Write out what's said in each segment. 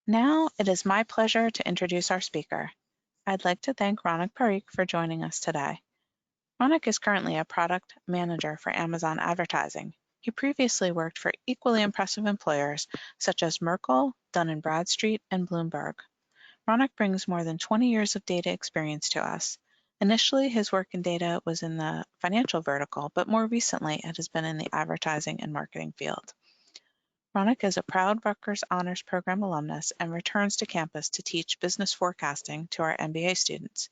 Now it is my pleasure to introduce our speaker. I'd like to thank Parikh for joining us today. Ronak is currently a product manager for Amazon Advertising. He previously worked for equally impressive employers such as Merkle, Dun & Bradstreet, and Bloomberg. Ronak brings more than 20 years of data experience to us. Initially, his work in data was in the financial vertical, but more recently it has been in the advertising and marketing field. Ronak is a proud Rutgers Honors Program alumnus and returns to campus to teach business forecasting to our MBA students.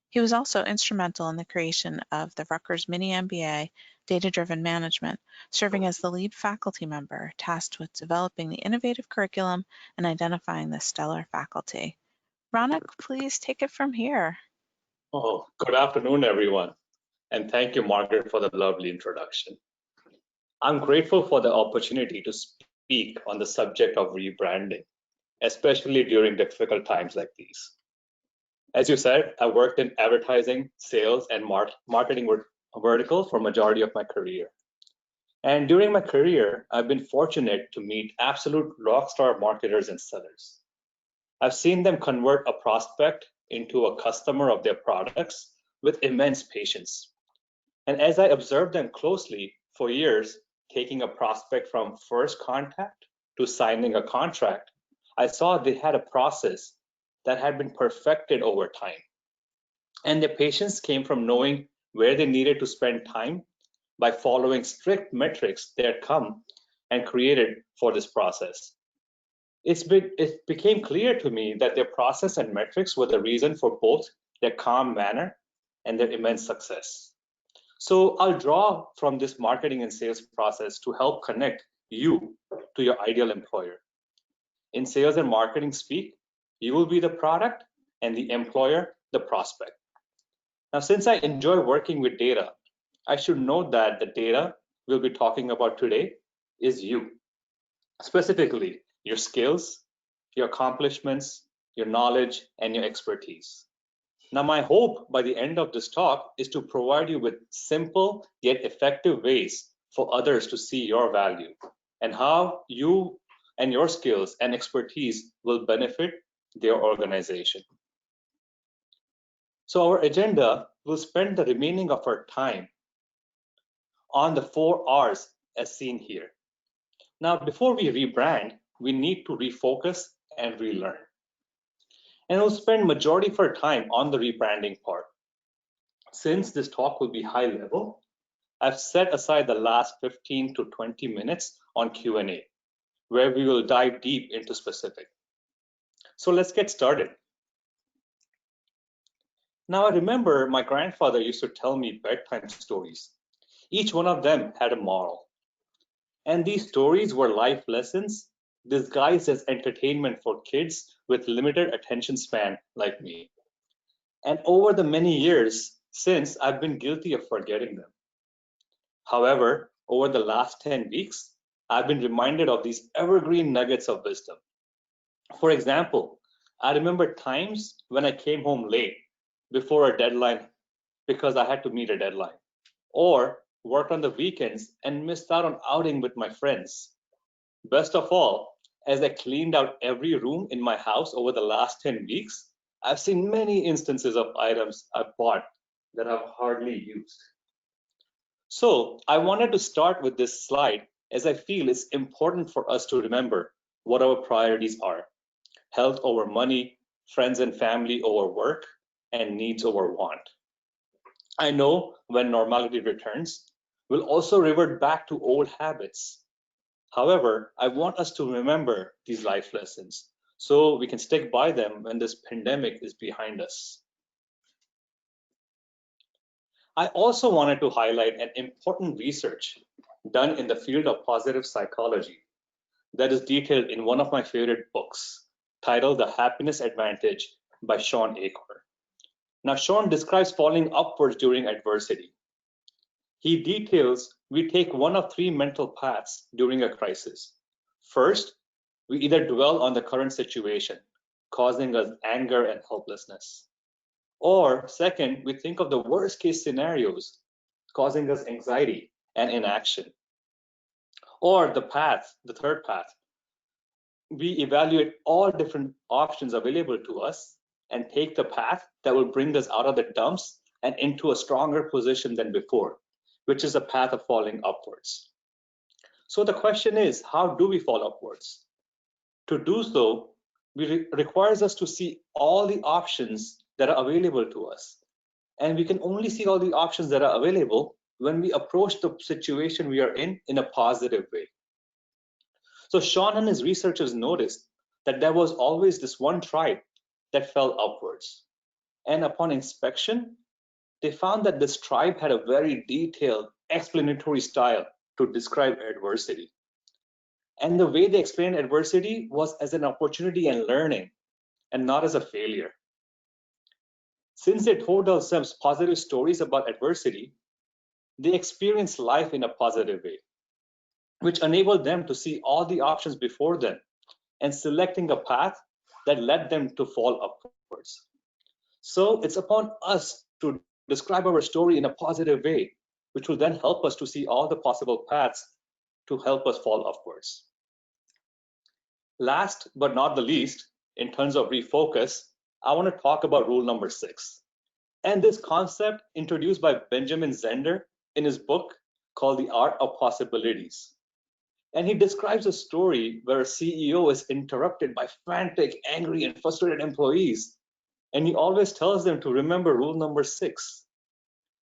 He was also instrumental in the creation of the Rutgers Mini MBA DataDriven Management, serving as the lead faculty member tasked with developing the innovative curriculum and identifying the stellar faculty. Ronak, please take it from here. Oh, good afternoon, everyone. And thank you, Margaret, for the lovely introduction. I'm grateful for the opportunity to speak on the subject of rebranding, especially during difficult times like these. As you said, I worked in advertising, sales, and marketing vertical for majority of my career. And during my career, I've been fortunate to meet absolute rockstar marketers and sellers. I've seen them convert a prospect into a customer of their products with immense patience. And as I observed them closely for years, taking a prospect from first contact to signing a contract, I saw they had a process that had been perfected over time. And their patience came from knowing where they needed to spend time by following strict metrics that had come and created for this process. It became clear to me that their process and metrics were the reason for both their calm manner and their immense success. So I'll draw from this marketing and sales process to help connect you to your ideal employer. In sales and marketing speak, you will be the product and the employer, the prospect. Now, since I enjoy working with data, I should note that the data we'll be talking about today is you. Specifically, your skills, your accomplishments, your knowledge, and your expertise. Now, my hope by the end of this talk is to provide you with simple yet effective ways for others to see your value and how you and your skills and expertise will benefit their organization. So our agenda will spend the remaining of our time on the 4 R's as seen here. Now, before we rebrand, we need to refocus and relearn. And we'll spend majority of our time on the rebranding part. Since this talk will be high level, I've set aside the last 15 to 20 minutes on Q&A, where we will dive deep into specific. So let's get started. Now, I remember my grandfather used to tell me bedtime stories. Each one of them had a moral. And these stories were life lessons disguised as entertainment for kids with limited attention span like me. And over the many years since, I've been guilty of forgetting them. However, over the last 10 weeks, I've been reminded of these evergreen nuggets of wisdom. For example, I remember times when I came home late before a deadline because I had to meet a deadline, or worked on the weekends and missed out on outing with my friends. Best of all, as I cleaned out every room in my house over the last 10 weeks, I've seen many instances of items I've bought that I've hardly used. So I wanted to start with this slide as I feel it's important for us to remember what our priorities are: health over money, friends and family over work, and needs over want. I know when normality returns, we'll also revert back to old habits. However, I want us to remember these life lessons so we can stick by them when this pandemic is behind us. I also wanted to highlight an important research done in the field of positive psychology that is detailed in one of my favorite books titled The Happiness Advantage by Sean Achor. Now, Sean describes falling upwards during adversity. He details we take one of 3 mental paths during a crisis. First, we either dwell on the current situation, causing us anger and helplessness. Or second, we think of the worst case scenarios, causing us anxiety and inaction. Or the third path, we evaluate all different options available to us and take the path that will bring us out of the dumps and into a stronger position than before, which is a path of falling upwards. So the question is, how do we fall upwards? To do so, requires us to see all the options that are available to us. And we can only see all the options that are available when we approach the situation we are in a positive way. So Sean and his researchers noticed that there was always this one tribe that fell upwards. And upon inspection, they found that this tribe had a very detailed explanatory style to describe adversity. And the way they explained adversity was as an opportunity and learning, and not as a failure. Since they told themselves positive stories about adversity, they experienced life in a positive way, which enabled them to see all the options before them and selecting a path that led them to fall upwards. So it's upon us to describe our story in a positive way, which will then help us to see all the possible paths to help us fall upwards. Last but not the least, in terms of refocus, I want to talk about rule number 6. And this concept introduced by Benjamin Zender in his book called The Art of Possibilities. And he describes a story where a CEO is interrupted by frantic, angry, and frustrated employees. And he always tells them to remember rule number 6.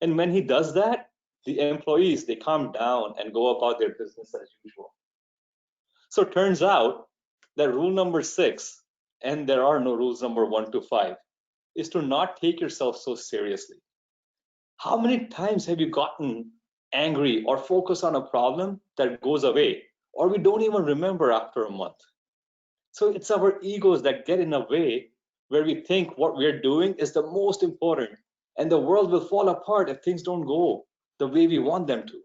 And when he does that, the employees, they calm down and go about their business as usual. So it turns out that rule number 6, and there are no rules number 1 to 5, is to not take yourself so seriously. How many times have you gotten angry or focused on a problem that goes away, or we don't even remember after a month? So it's our egos that get in a way where we think what we're doing is the most important, and the world will fall apart if things don't go the way we want them to.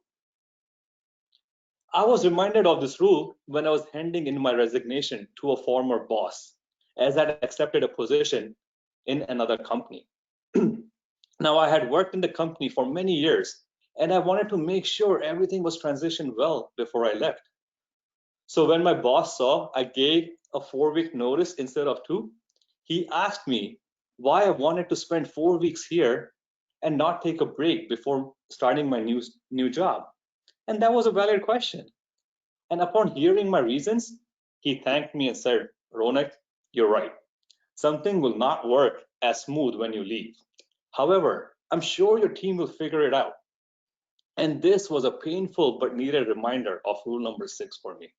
I was reminded of this rule when I was handing in my resignation to a former boss, as I had accepted a position in another company. Now, I had worked in the company for many years, and I wanted to make sure everything was transitioned well before I left. So when my boss saw I gave a 4-week notice instead of 2, he asked me why I wanted to spend 4 weeks here and not take a break before starting my new job. And that was a valid question. And upon hearing my reasons, he thanked me and said, "Ronak, you're right. Something will not work as smooth when you leave. However, I'm sure your team will figure it out." And this was a painful but needed reminder of rule number 6 for me.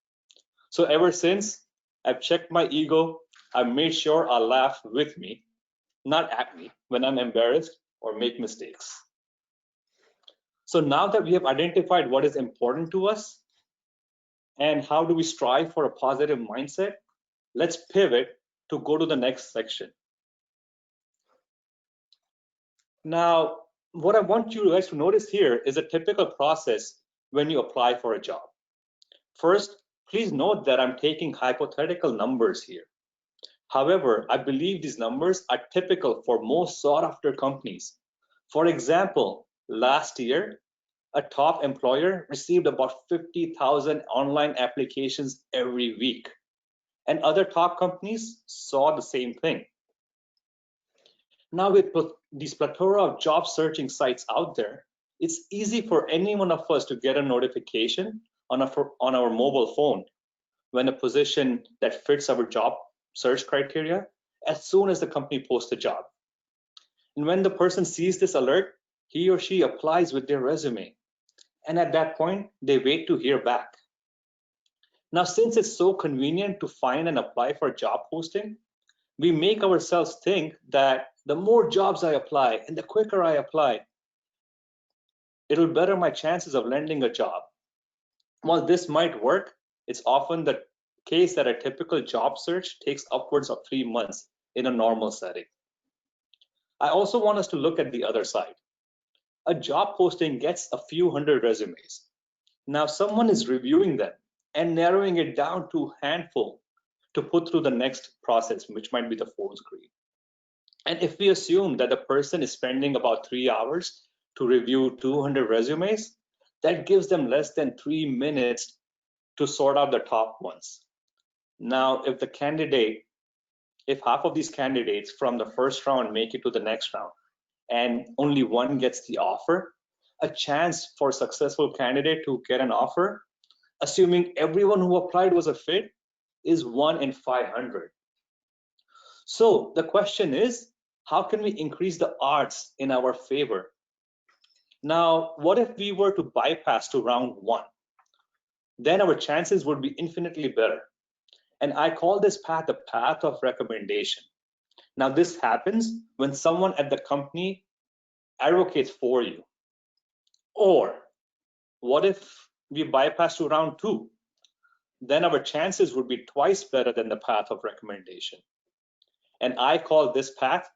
So ever since, I've checked my ego. I've made sure I laugh with me, not at me, when I'm embarrassed or make mistakes. So now that we have identified what is important to us and how do we strive for a positive mindset, let's pivot to go to the next section. Now, what I want you guys to notice here is a typical process when you apply for a job. First, please note that I'm taking hypothetical numbers here. However, I believe these numbers are typical for most sought-after companies. For example, last year, a top employer received about 50,000 online applications every week, and other top companies saw the same thing. Now, with these plethora of job searching sites out there, it's easy for any one of us to get a notification on our mobile phone when a position that fits our job search criteria as soon as the company posts a job. And when the person sees this alert, he or she applies with their resume. And at that point, they wait to hear back. Now, since it's so convenient to find and apply for a job posting, we make ourselves think that the more jobs I apply and the quicker I apply, it'll better my chances of landing a job. While this might work, it's often the case that a typical job search takes upwards of 3 months in a normal setting. I also want us to look at the other side. A job posting gets a few hundred resumes. Now someone is reviewing them and narrowing it down to a handful to put through the next process, which might be the phone screen. And if we assume that the person is spending about 3 hours to review 200 resumes, that gives them less than 3 minutes to sort out the top ones. Now, if half of these candidates from the first round make it to the next round and only one gets the offer, a chance for a successful candidate to get an offer, assuming everyone who applied was a fit, is 1 in 500. So the question is, how can we increase the odds in our favor? Now, what if we were to bypass to round 1? Then our chances would be infinitely better. And I call this path the path of recommendation. Now, this happens when someone at the company advocates for you. Or what if we bypass to round 2? Then our chances would be twice better than the path of recommendation. And I call this path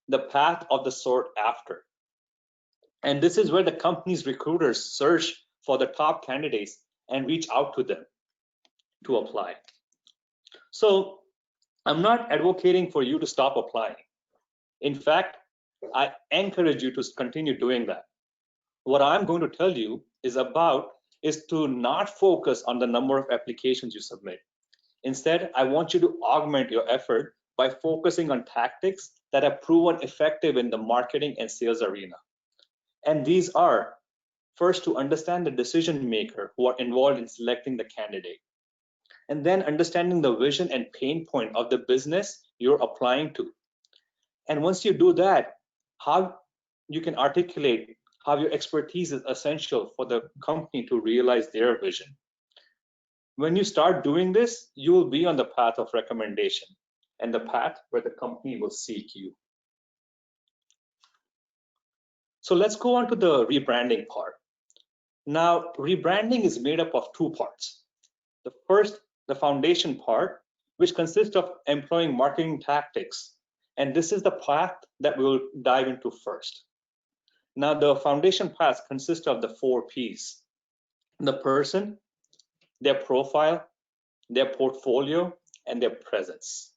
the path of the sought after. And this is where the company's recruiters search for the top candidates and reach out to them to apply. So I'm not advocating for you to stop applying. In fact, I encourage you to continue doing that. What I'm going to tell you is to not focus on the number of applications you submit. Instead, I want you to augment your effort by focusing on tactics that have proven effective in the marketing and sales arena. And these are, first, to understand the decision maker who are involved in selecting the candidate, and then understanding the vision and pain point of the business you're applying to. And once you do that, how you can articulate how your expertise is essential for the company to realize their vision. When you start doing this, you will be on the path of recommendation and the path where the company will seek you. So let's go on to the rebranding part. Now, rebranding is made up of 2 parts. The first, the foundation part, which consists of employing marketing tactics. And this is the path that we'll dive into first. Now, the foundation path consists of the 4 Ps: the person, their profile, their portfolio, and their presence.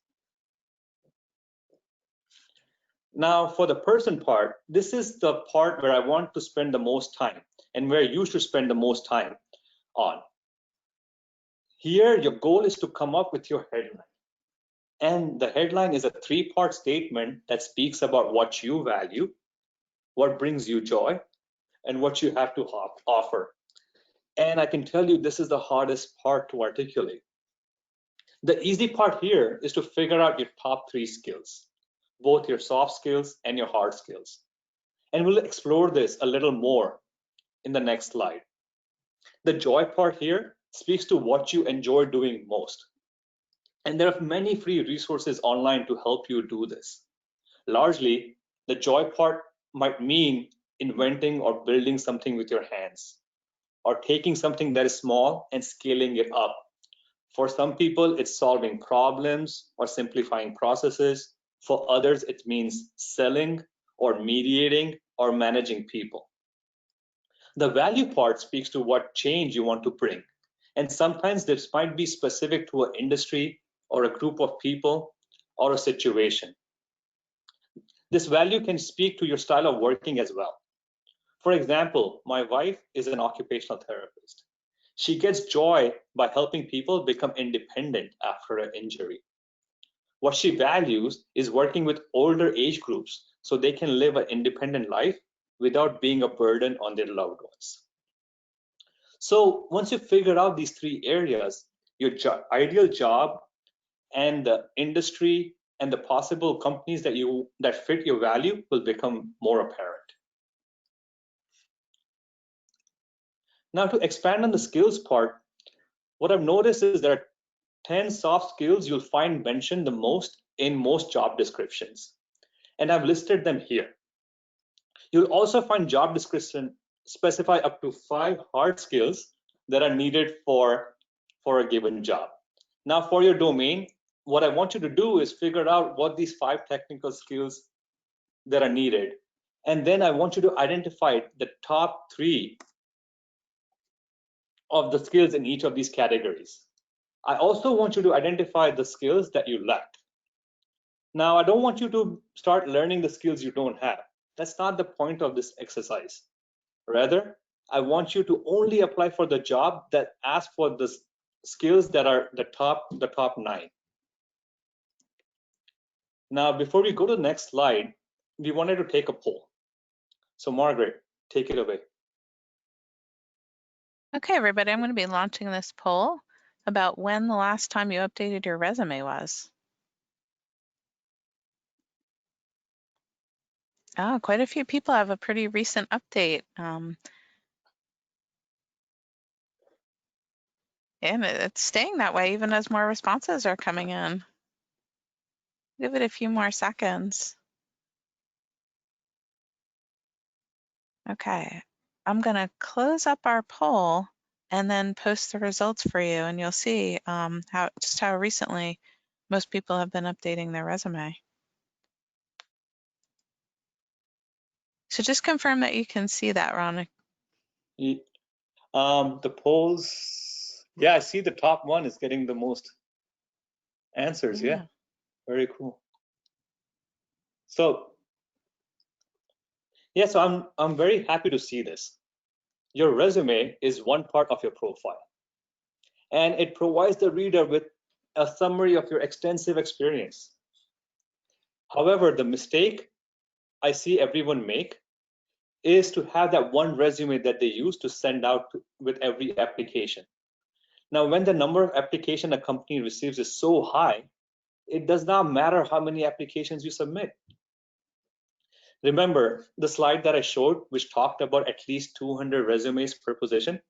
Now, for the person part, this is the part where I want to spend the most time and where you should spend the most time on. Here, your goal is to come up with your headline. And the headline is a 3-part statement that speaks about what you value, what brings you joy, and what you have to offer. And I can tell you this is the hardest part to articulate. The easy part here is to figure out your top 3 skills, both your soft skills and your hard skills. And we'll explore this a little more in the next slide. The joy part here speaks to what you enjoy doing most. And there are many free resources online to help you do this. Largely, the joy part might mean inventing or building something with your hands, or taking something that is small and scaling it up. For some people, it's solving problems or simplifying processes. For others, it means selling or mediating or managing people. The value part speaks to what change you want to bring. And sometimes this might be specific to an industry or a group of people or a situation. This value can speak to your style of working as well. For example, my wife is an occupational therapist. She gets joy by helping people become independent after an injury. What she values is working with older age groups so they can live an independent life without being a burden on their loved ones. So once you figure out these 3 areas, your ideal job and the industry and the possible companies that fit your value will become more apparent. Now, to expand on the skills part, what I've noticed is there are 10 soft skills you'll find mentioned the most in most job descriptions, and I've listed them here. You'll also find job description specify up to 5 hard skills that are needed for a given job. Now, for your domain, what I want you to do is figure out what these 5 technical skills that are needed, and then I want you to identify the top 3 of the skills in each of these categories. I also want you to identify the skills that you lack. Now, I don't want you to start learning the skills you don't have. That's not the point of this exercise. Rather, I want you to only apply for the job that asks for skills that are the top 9. Now, before we go to the next slide, we wanted to take a poll. So Margaret, take it away. Okay, everybody, I'm going to be launching this poll about when the last time you updated your resume was. Oh, quite a few people have a pretty recent update. And it's staying that way even as more responses are coming in. Give it a few more seconds. Okay, I'm going to close up our poll and then post the results for you, and you'll see how recently most people have been updating their resume. So just confirm that you can see that, Ron. The polls, yeah, I see the top one is getting the most answers. Yeah, very cool. So yeah, so I'm very happy to see this. Your resume is one part of your profile, and it provides the reader with a summary of your extensive experience. However, the mistake I see everyone make is to have that one resume that they use to send out with every application. Now, when the number of applications a company receives is so high, it does not matter how many applications you submit. Remember the slide that I showed, which talked about at least 200 resumes per position?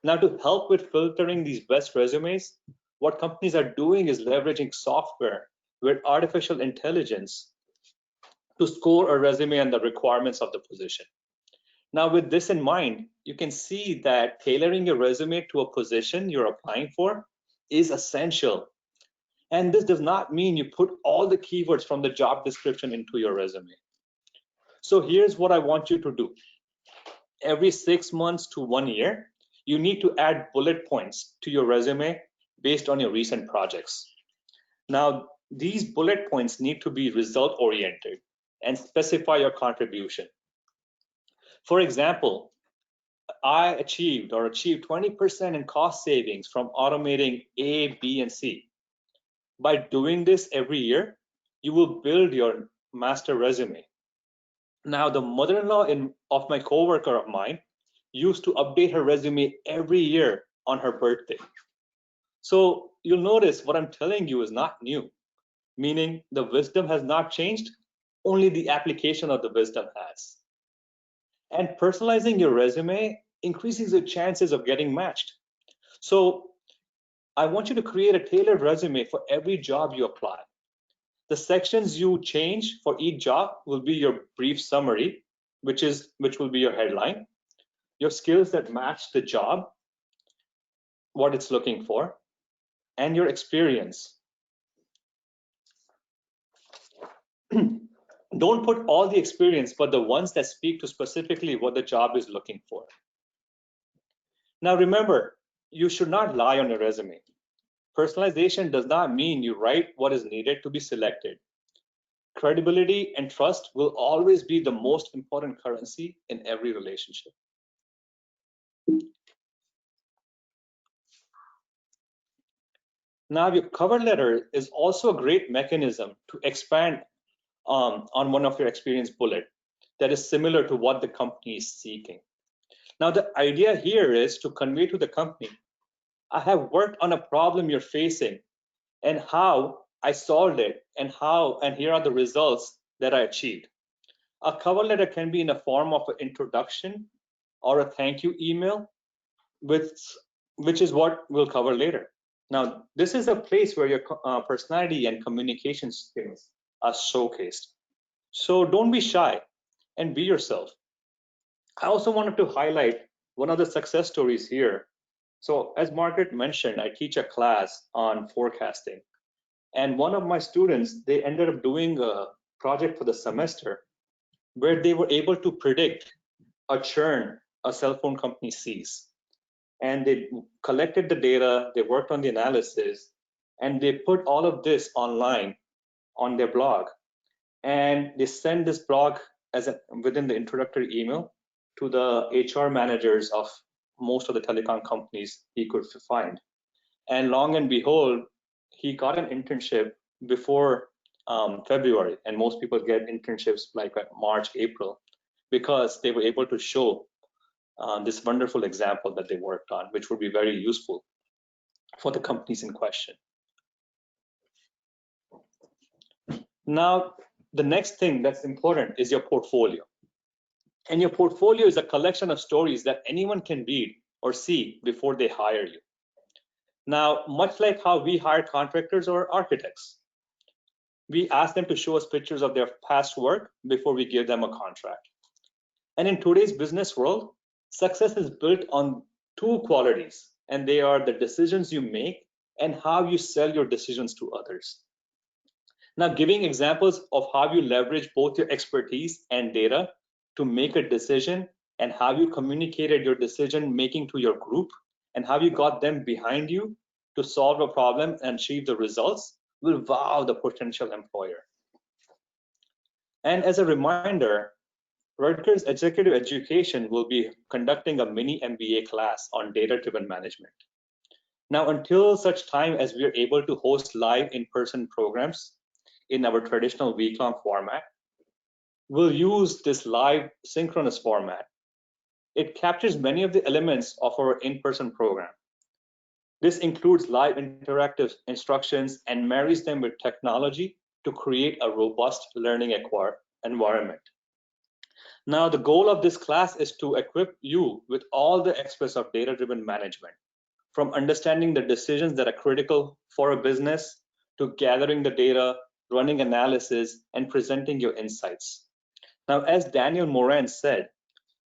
Now, to help with filtering these best resumes, what companies are doing is leveraging software with artificial intelligence to score a resume and the requirements of the position. Now, with this in mind, you can see that tailoring your resume to a position you're applying for is essential. And this does not mean you put all the keywords from the job description into your resume. So here's what I want you to do. Every 6 months to 1 year, you need to add bullet points to your resume based on your recent projects. Now, these bullet points need to be result-oriented and specify your contribution. For example, I achieved 20% in cost savings from automating A, B, and C. By doing this every year, you will build your master resume. Now, the mother-in-law of my coworker of mine used to update her resume every year on her birthday. So you'll notice what I'm telling you is not new, meaning the wisdom has not changed, only the application of the wisdom has. And personalizing your resume increases the chances of getting matched. So I want you to create a tailored resume for every job you apply. The sections you change for each job will be your brief summary, which will be your headline, your skills that match the job, what it's looking for, and your experience. Don't put all the experience, but the ones that speak to specifically what the job is looking for. Now remember, you should not lie on your resume. Personalization does not mean you write what is needed to be selected. Credibility and trust will always be the most important currency in every relationship. Now, your cover letter is also a great mechanism to expand on one of your experience bullet that is similar to what the company is seeking. Now, the idea here is to convey to the company, I have worked on a problem you're facing and how I solved it and here are the results that I achieved. A cover letter can be in the form of an introduction or a thank you email, which is what we'll cover later. Now, this is a place where your personality and communication skills are showcased. So don't be shy and be yourself. I also wanted to highlight one of the success stories here. So as Margaret mentioned, I teach a class on forecasting. And one of my students, they ended up doing a project for the semester where they were able to predict a churn a cell phone company sees. And they collected the data, they worked on the analysis, and they put all of this online on their blog. And they send this blog within the introductory email to the HR managers of most of the telecom companies he could find. And long and behold, he got an internship before February, and most people get internships like March, April, because they were able to show this wonderful example that they worked on, which would be very useful for the companies in question. Now, the next thing that's important is your portfolio. And your portfolio is a collection of stories that anyone can read or see before they hire you. Now, much like how we hire contractors or architects, we ask them to show us pictures of their past work before we give them a contract. And in today's business world, success is built on two qualities, and they are the decisions you make and how you sell your decisions to others. Now, giving examples of how you leverage both your expertise and data to make a decision, and how you communicated your decision making to your group, and how you got them behind you to solve a problem and achieve the results, will wow the potential employer. And as a reminder, Rutgers Executive Education will be conducting a mini MBA class on data-driven management. Now, until such time as we are able to host live in-person programs in our traditional week-long format, we'll use this live synchronous format. It captures many of the elements of our in-person program. This includes live interactive instructions and marries them with technology to create a robust learning environment. Now, the goal of this class is to equip you with all the aspects of data-driven management, from understanding the decisions that are critical for a business to gathering the data, running analysis, and presenting your insights. Now, as Daniel Moran said,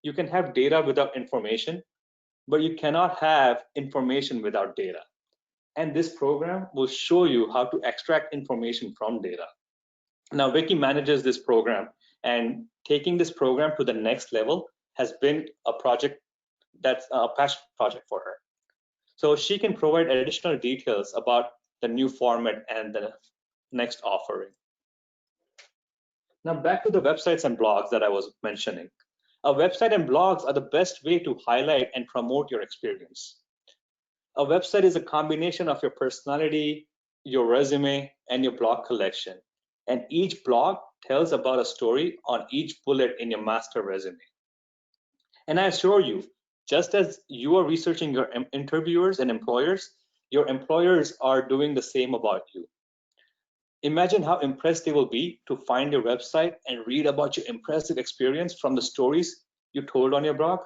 you can have data without information, but you cannot have information without data. And this program will show you how to extract information from data. Now, Vicky manages this program, and taking this program to the next level has been a project that's a passion project for her. So she can provide additional details about the new format and the next offering. Now, back to the websites and blogs that I was mentioning. A website and blogs are the best way to highlight and promote your experience. A website is a combination of your personality, your resume, and your blog collection. And each blog tells about a story on each bullet in your master resume. And I assure you, just as you are researching your interviewers and employers, your employers are doing the same about you. Imagine how impressed they will be to find your website and read about your impressive experience from the stories you told on your blog.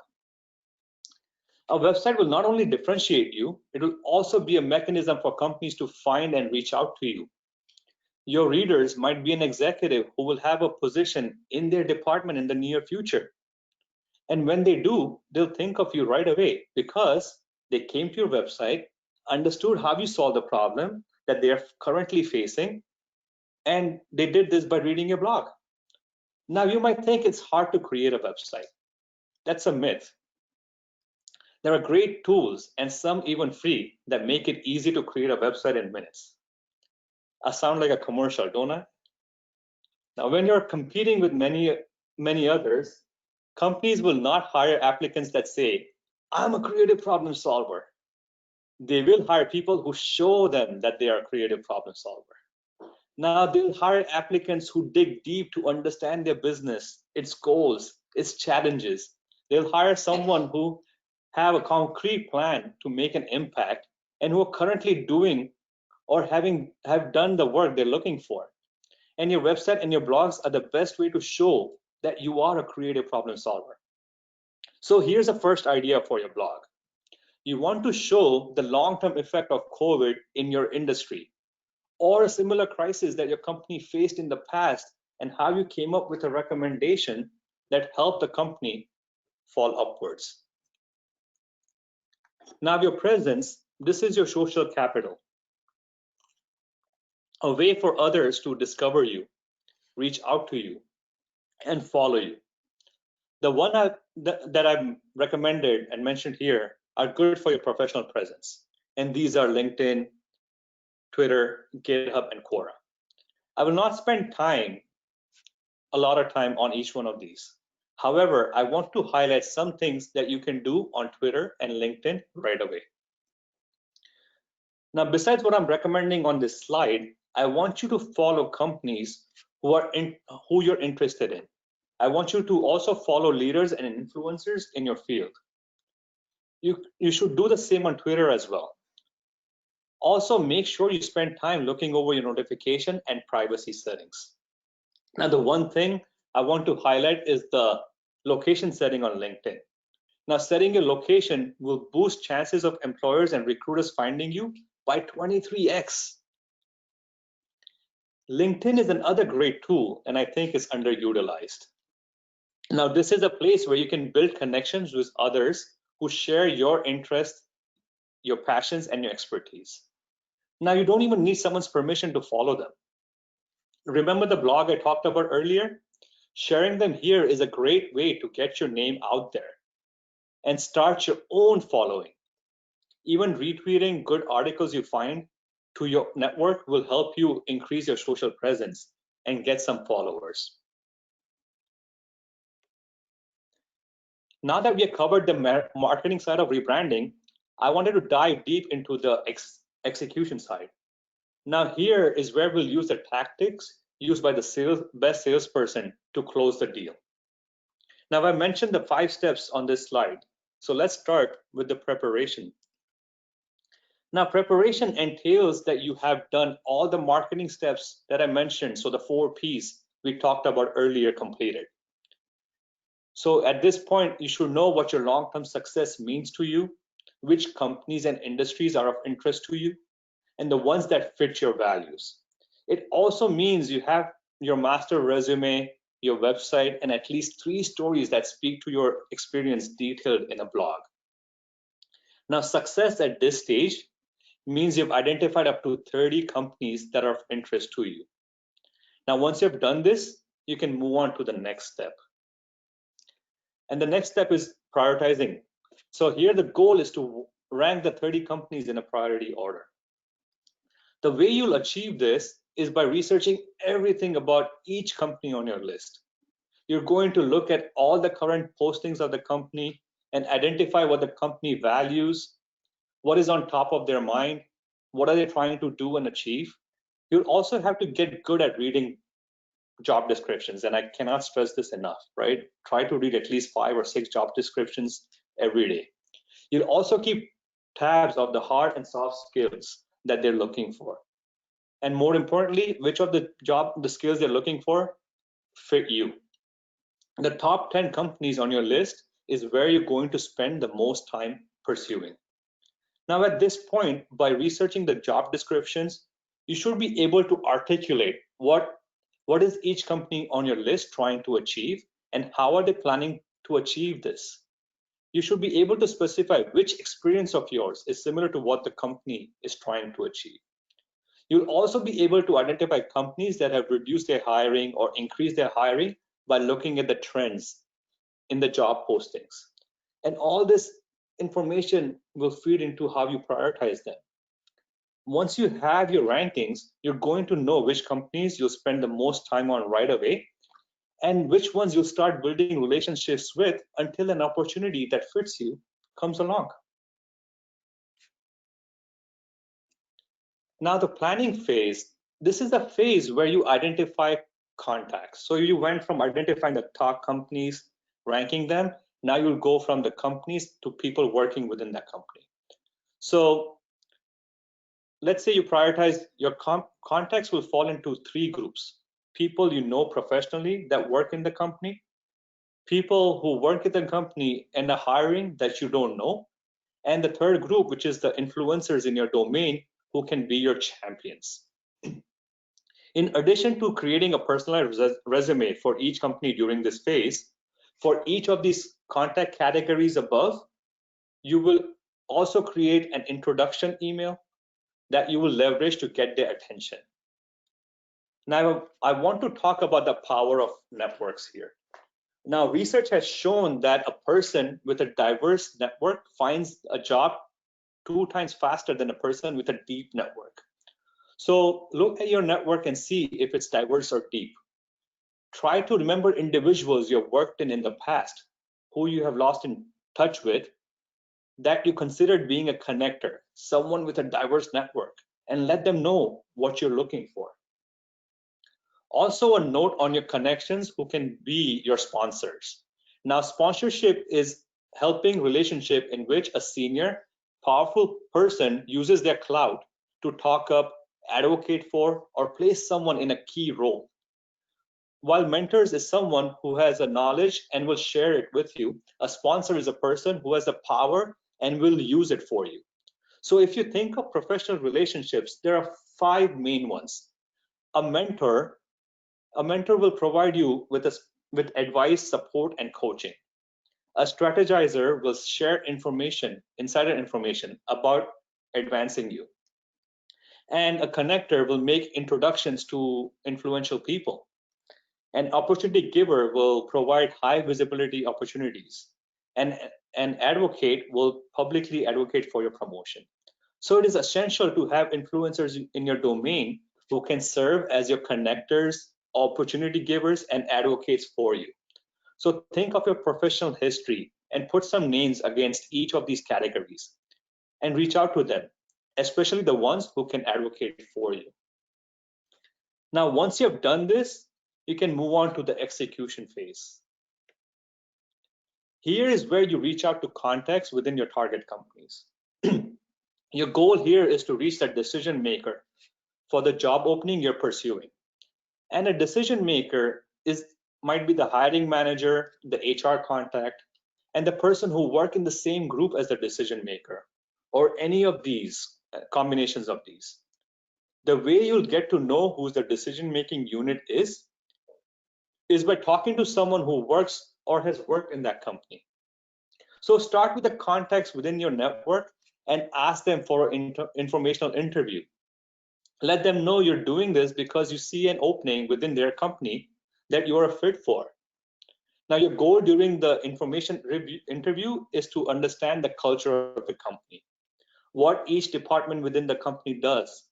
A website will not only differentiate you, it will also be a mechanism for companies to find and reach out to you. Your readers might be an executive who will have a position in their department in the near future. And when they do, they'll think of you right away because they came to your website, understood how you solve the problem that they are currently facing, and they did this by reading your blog. Now, you might think it's hard to create a website. That's a myth. There are great tools, and some even free, that make it easy to create a website in minutes. I sound like a commercial, don't I? Now, when you're competing with many others, companies will not hire applicants that say, I'm a creative problem solver. They will hire people who show them that they are a creative problem solver. Now, they'll hire applicants who dig deep to understand their business, its goals, its challenges. They'll hire someone who have a concrete plan to make an impact and who are currently doing or have done the work they're looking for. And your website and your blogs are the best way to show that you are a creative problem solver. So here's the first idea for your blog. You want to show the long-term effect of COVID in your industry, or a similar crisis that your company faced in the past, and how you came up with a recommendation that helped the company fall upwards. Now, your presence, this is your social capital, a way for others to discover you, reach out to you, and follow you. The one that I've recommended and mentioned here are good for your professional presence. And these are LinkedIn, Twitter, GitHub, and Quora. I will not spend a lot of time on each one of these. However, I want to highlight some things that you can do on Twitter and LinkedIn right away. Now, besides what I'm recommending on this slide, I want you to follow companies who you're interested in. I want you to also follow leaders and influencers in your field. You should do the same on Twitter as well. Also, make sure you spend time looking over your notification and privacy settings. Now, the one thing I want to highlight is the location setting on LinkedIn. Now, setting your location will boost chances of employers and recruiters finding you by 23x. LinkedIn is another great tool, and I think it's underutilized. Now, this is a place where you can build connections with others who share your interests, your passions, and your expertise. Now, you don't even need someone's permission to follow them. Remember the blog I talked about earlier? Sharing them here is a great way to get your name out there and start your own following. Even retweeting good articles you find to your network will help you increase your social presence and get some followers. Now that we have covered the marketing side of rebranding, I wanted to dive deep into the execution side. Now here is where we'll use the tactics used by the best salesperson to close the deal. Now I mentioned the 5 steps on this slide, so let's start with the preparation. Now preparation entails that you have done all the marketing steps that I mentioned, so the 4 Ps we talked about earlier completed. So at this point, you should know what your long-term success means to you, which companies and industries are of interest to you, and the ones that fit your values. It also means you have your master resume, your website, and at least 3 stories that speak to your experience detailed in a blog. Now, success at this stage means you've identified up to 30 companies that are of interest to you. Now, once you've done this, you can move on to the next step. And the next step is prioritizing. So here the goal is to rank the 30 companies in a priority order. The way you'll achieve this is by researching everything about each company on your list. You're going to look at all the current postings of the company and identify what the company values, what is on top of their mind, what are they trying to do and achieve. You'll also have to get good at reading job descriptions, and I cannot stress this enough, right? Try to read at least 5 or 6 job descriptions every day. You'll also keep tabs of the hard and soft skills that they're looking for. And more importantly, which of the skills they're looking for fit you. The top 10 companies on your list is where you're going to spend the most time pursuing. Now at this point, by researching the job descriptions, you should be able to articulate what is each company on your list trying to achieve and how are they planning to achieve this. You should be able to specify which experience of yours is similar to what the company is trying to achieve. You'll also be able to identify companies that have reduced their hiring or increased their hiring by looking at the trends in the job postings. And all this information will feed into how you prioritize them. Once you have your rankings, you're going to know which companies you'll spend the most time on right away and which ones you'll start building relationships with until an opportunity that fits you comes along. Now the planning phase, this is the phase where you identify contacts. So you went from identifying the top companies, ranking them, now you'll go from the companies to people working within that company. So let's say you prioritize your contacts will fall into 3 groups. People you know professionally that work in the company, people who work at the company and are hiring that you don't know, and the third group, which is the influencers in your domain who can be your champions. In addition to creating a personalized resume for each company during this phase, for each of these contact categories above, you will also create an introduction email that you will leverage to get their attention. Now, I want to talk about the power of networks here. Now, research has shown that a person with a diverse network finds a job 2 times faster than a person with a deep network. So look at your network and see if it's diverse or deep. Try to remember individuals you've worked in the past, who you have lost in touch with, that you considered being a connector, someone with a diverse network, and let them know what you're looking for. Also, a note on your connections who can be your sponsors. Now, sponsorship is helping relationship in which a senior, powerful person uses their clout to talk up, advocate for, or place someone in a key role. While mentors is someone who has a knowledge and will share it with you, a sponsor is a person who has the power and will use it for you. So if you think of professional relationships, there are 5 main ones. A mentor will provide you with advice, support, and coaching. A strategizer will share insider information about advancing you. And a connector will make introductions to influential people. An opportunity giver will provide high visibility opportunities, and an advocate will publicly advocate for your promotion. So it is essential to have influencers in your domain who can serve as your connectors, opportunity givers, and advocates for you. So think of your professional history and put some names against each of these categories and reach out to them, especially the ones who can advocate for you. Now, once you have done this, you can move on to the execution phase. Here is where you reach out to contacts within your target companies. Your goal here is to reach that decision maker for the job opening you're pursuing. And a decision maker might be the hiring manager, the HR contact, and the person who work in the same group as the decision maker, or any of these combinations of these. The way you'll get to know who the decision-making unit is by talking to someone who works or has worked in that company. So start with the contacts within your network and ask them for an informational interview. Let them know you're doing this because you see an opening within their company that you're a fit for. Now, your goal during the information interview is to understand the culture of the company, what each department within the company does,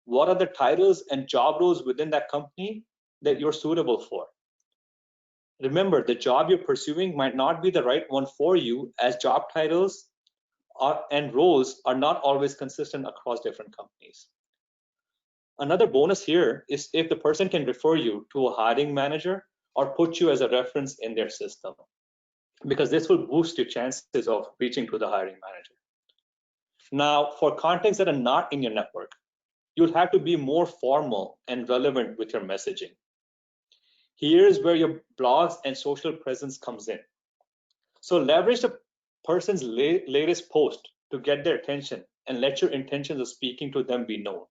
what are the titles and job roles within that company that you're suitable for. Remember, the job you're pursuing might not be the right one for you, as job titles and roles are not always consistent across different companies. Another bonus here is if the person can refer you to a hiring manager or put you as a reference in their system, because this will boost your chances of reaching to the hiring manager. Now, for contacts that are not in your network, you'll have to be more formal and relevant with your messaging. Here's where your blogs and social presence comes in. So leverage the person's latest post to get their attention and let your intentions of speaking to them be known.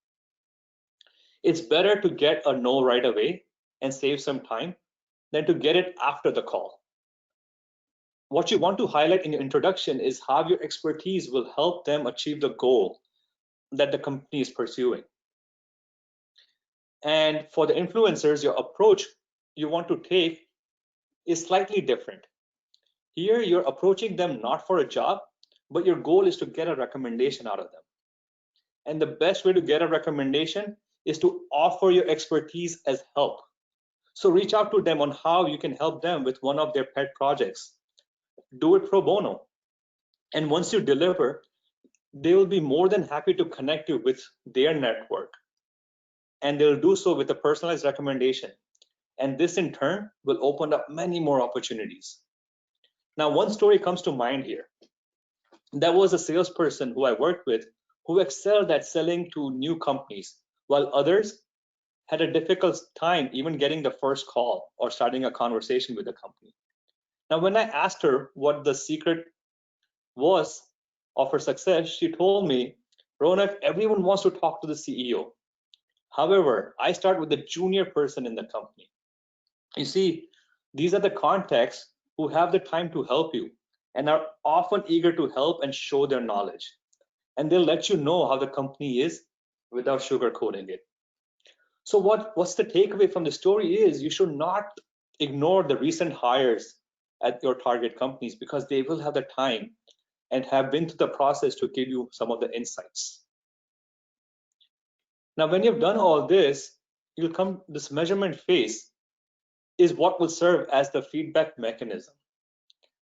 It's better to get a no right away and save some time than to get it after the call. What you want to highlight in your introduction is how your expertise will help them achieve the goal that the company is pursuing. And for the influencers, your approach you want to take is slightly different. Here, you're approaching them not for a job, but your goal is to get a recommendation out of them. And the best way to get a recommendation is to offer your expertise as help. So reach out to them on how you can help them with one of their pet projects. Do it pro bono. And once you deliver, they will be more than happy to connect you with their network. And they'll do so with a personalized recommendation. And this in turn will open up many more opportunities. Now, one story comes to mind here. There was a salesperson who I worked with who excelled at selling to new companies, while others had a difficult time even getting the first call or starting a conversation with the company. Now, when I asked her what the secret was of her success, she told me, Ronak, everyone wants to talk to the CEO. However, I start with the junior person in the company. You see, these are the contacts who have the time to help you and are often eager to help and show their knowledge. And they'll let you know how the company is without sugarcoating it. So what's the takeaway from the story is you should not ignore the recent hires at your target companies, because they will have the time and have been through the process to give you some of the insights. Now, when you've done all this, this measurement phase is what will serve as the feedback mechanism.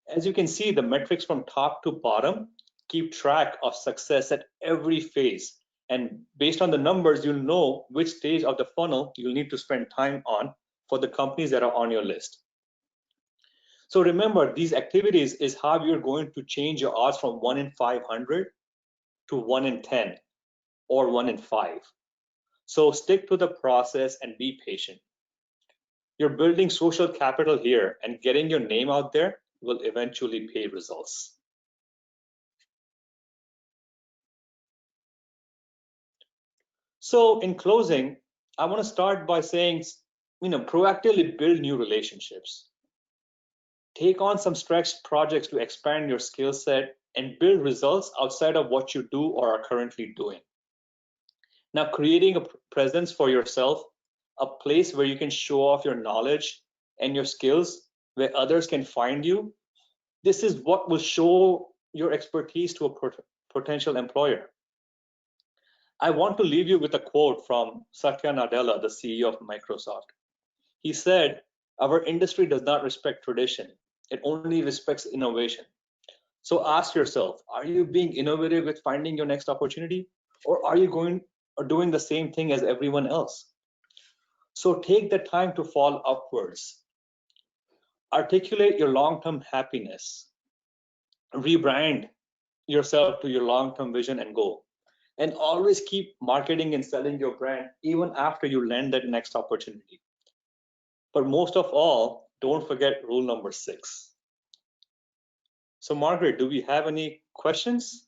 As you can see, the metrics from top to bottom keep track of success at every phase. And based on the numbers, you'll know which stage of the funnel you'll need to spend time on for the companies that are on your list. So remember, these activities is how you're going to change your odds from 1 in 500 to 1 in 10 or 1 in 5. So stick to the process and be patient. You're building social capital here, and getting your name out there will eventually pay results. So in closing, I want to start by saying, proactively build new relationships. Take on some stretched projects to expand your skill set and build results outside of what you do or are currently doing. Now, creating a presence for yourself, a place where you can show off your knowledge and your skills, where others can find you. This is what will show your expertise to a potential employer. I want to leave you with a quote from Satya Nadella, the CEO of Microsoft. He said, "Our industry does not respect tradition. It only respects innovation." So ask yourself, are you being innovative with finding your next opportunity, or are you doing the same thing as everyone else? So take the time to fall upwards. Articulate your long-term happiness. Rebrand yourself to your long-term vision and goal. And always keep marketing and selling your brand even after you land that next opportunity. But most of all, don't forget rule number 6. So Margaret, do we have any questions?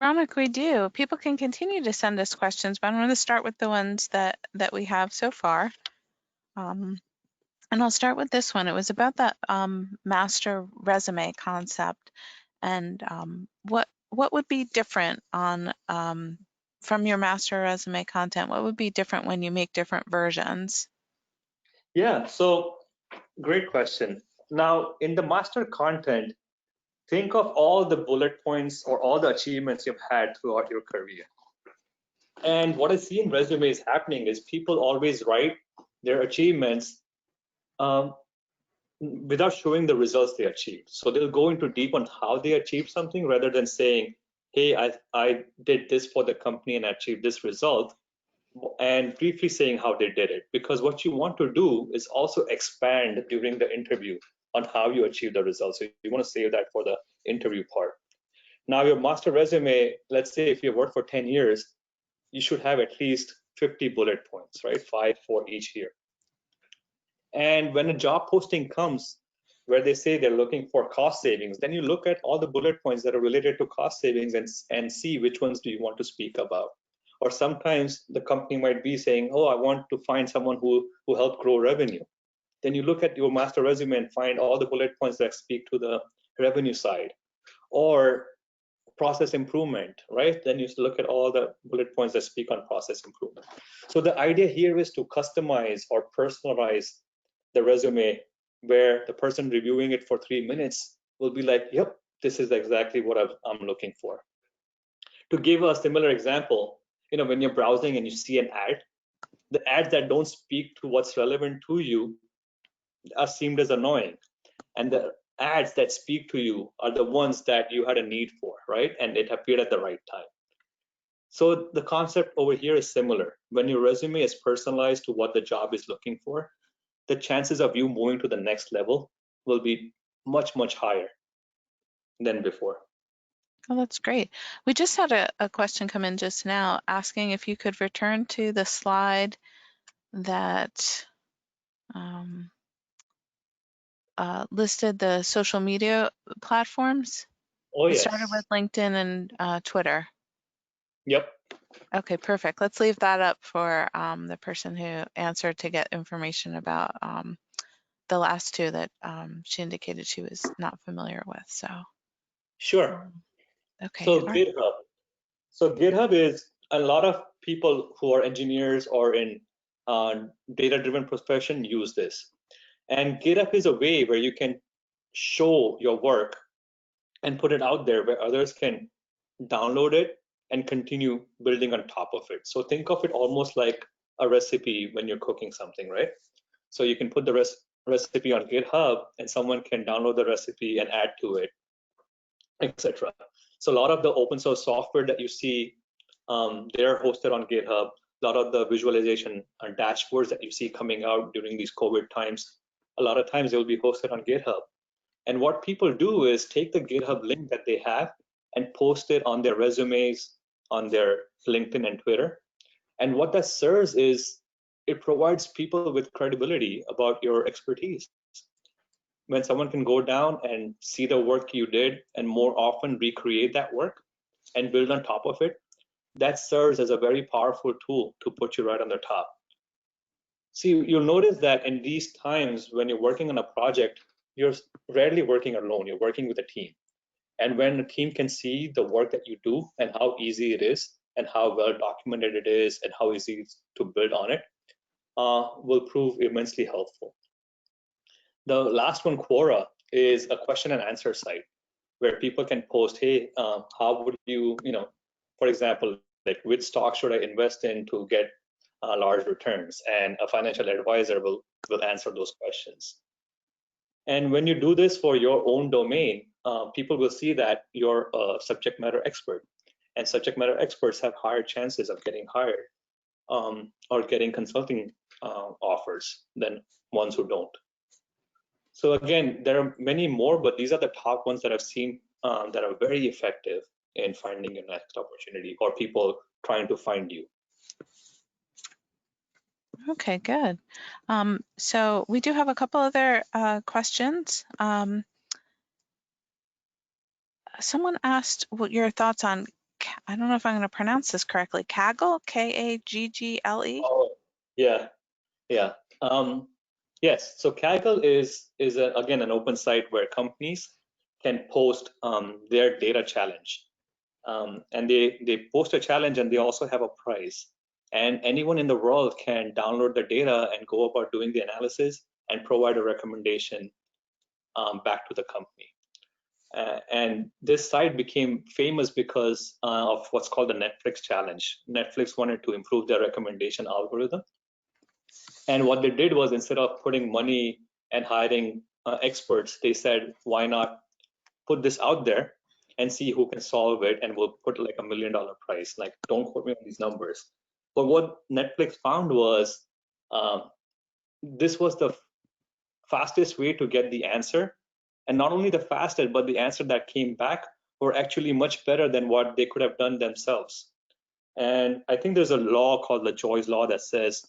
Ronak, we do. People can continue to send us questions, but I'm going to start with the ones that we have so far. And I'll start with this one. It was about that master resume concept, and what would be different on from your master resume content? What would be different when you make different versions? Yeah, so great question. Now, in the master content, think of all the bullet points or all the achievements you've had throughout your career. And what I see in resumes happening is people always write their achievements without showing the results they achieved. So they'll go into deep on how they achieved something rather than saying, hey, I did this for the company and achieved this result, and briefly saying how they did it. Because what you want to do is also expand during the interview on how you achieve the results. So you want to save that for the interview part. Now, your master resume, let's say if you worked for 10 years, you should have at least 50 bullet points, right? 5 for each year. And when a job posting comes where they say they're looking for cost savings, then you look at all the bullet points that are related to cost savings and see which ones do you want to speak about. Or sometimes the company might be saying, oh, I want to find someone who helped grow revenue. Then you look at your master resume and find all the bullet points that speak to the revenue side. Or process improvement, right? Then you look at all the bullet points that speak on process improvement. So the idea here is to customize or personalize the resume, where the person reviewing it for 3 minutes will be like, yep, this is exactly what I'm looking for. To give a similar example, when you're browsing and you see an ad, the ads that don't speak to what's relevant to you are seemed as annoying. And the ads that speak to you are the ones that you had a need for, right? And it appeared at the right time. So the concept over here is similar. When your resume is personalized to what the job is looking for, the chances of you moving to the next level will be much, much higher than before. Oh, that's great. We just had a question come in just now asking if you could return to the slide that listed the social media platforms. Oh, It yes. started with LinkedIn and Twitter. Yep. Okay, perfect. Let's leave that up for the person who answered to get information about the last two that she indicated she was not familiar with. So Sure. Okay. So GitHub. So GitHub is a lot of people who are engineers or in data-driven profession use this. And GitHub is a way where you can show your work and put it out there where others can download it and continue building on top of it. So think of it almost like a recipe when you're cooking something, right? So you can put the recipe on GitHub and someone can download the recipe and add to it, etc. So a lot of the open source software that you see, they're hosted on GitHub. A lot of the visualization and dashboards that you see coming out during these COVID times, a lot of times they'll be hosted on GitHub. And what people do is take the GitHub link that they have and post it on their resumes, on their LinkedIn and Twitter. And what that serves is it provides people with credibility about your expertise. When someone can go down and see the work you did and more often recreate that work and build on top of it, that serves as a very powerful tool to put you right on the top. See, you'll notice that in these times when you're working on a project, you're rarely working alone, you're working with a team. And when a team can see the work that you do and how easy it is and how well documented it is and how easy it is to build on it, will prove immensely helpful. The last one, Quora, is a question and answer site where people can post, hey, how would you, for example, like which stock should I invest in to get large returns? And a financial advisor will answer those questions. And when you do this for your own domain, people will see that you're a subject matter expert. And subject matter experts have higher chances of getting hired or getting consulting offers than ones who don't. So again, there are many more, but these are the top ones that I've seen that are very effective in finding your next opportunity or people trying to find you. Okay, good. So we do have a couple other questions. Someone asked what your thoughts on, I don't know if I'm going to pronounce this correctly, Kaggle, Kaggle? Oh, yeah. Yes, so Kaggle is again an open site where companies can post their data challenge, and they post a challenge and they also have a prize. And anyone in the world can download the data and go about doing the analysis and provide a recommendation back to the company. And this site became famous because of what's called the Netflix challenge. Netflix wanted to improve their recommendation algorithm. And what they did was, instead of putting money and hiring experts, they said, why not put this out there and see who can solve it, and we'll put like $1 million prize. Like, don't quote me on these numbers. But what Netflix found was this was the fastest way to get the answer. And not only the fastest, but the answer that came back were actually much better than what they could have done themselves. And I think there's a law called the Joy's Law that says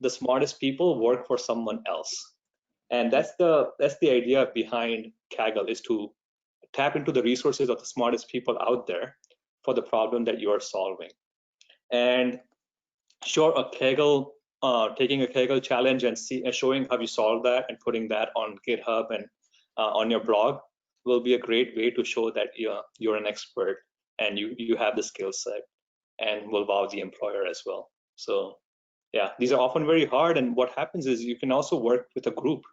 the smartest people work for someone else. And that's the idea behind Kaggle, is to tap into the resources of the smartest people out there for the problem that you are solving. And sure, taking a Kaggle challenge and showing how you solve that and putting that on GitHub and on your blog will be a great way to show that you're an expert and you have the skill set, and will wow the employer as well. So yeah, these are often very hard. And what happens is you can also work with a group,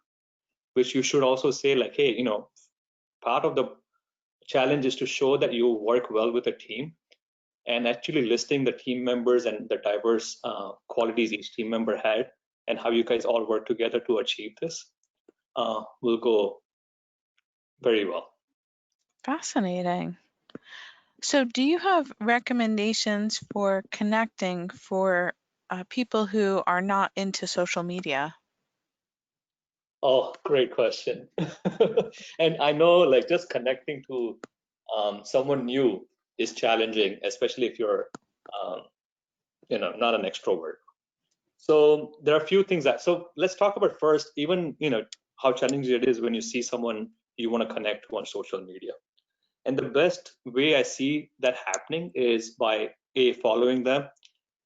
which you should also say like, hey, part of the challenge is to show that you work well with a team, and actually listing the team members and the diverse qualities each team member had and how you guys all work together to achieve this will go very well. Fascinating. So do you have recommendations for connecting for people who are not into social media? Oh, great question. And I know, like, just connecting to someone new is challenging, especially if you're not an extrovert. So there are a few things so let's talk about first, even how challenging it is when you see someone you want to connect to on social media. And the best way I see that happening is by following them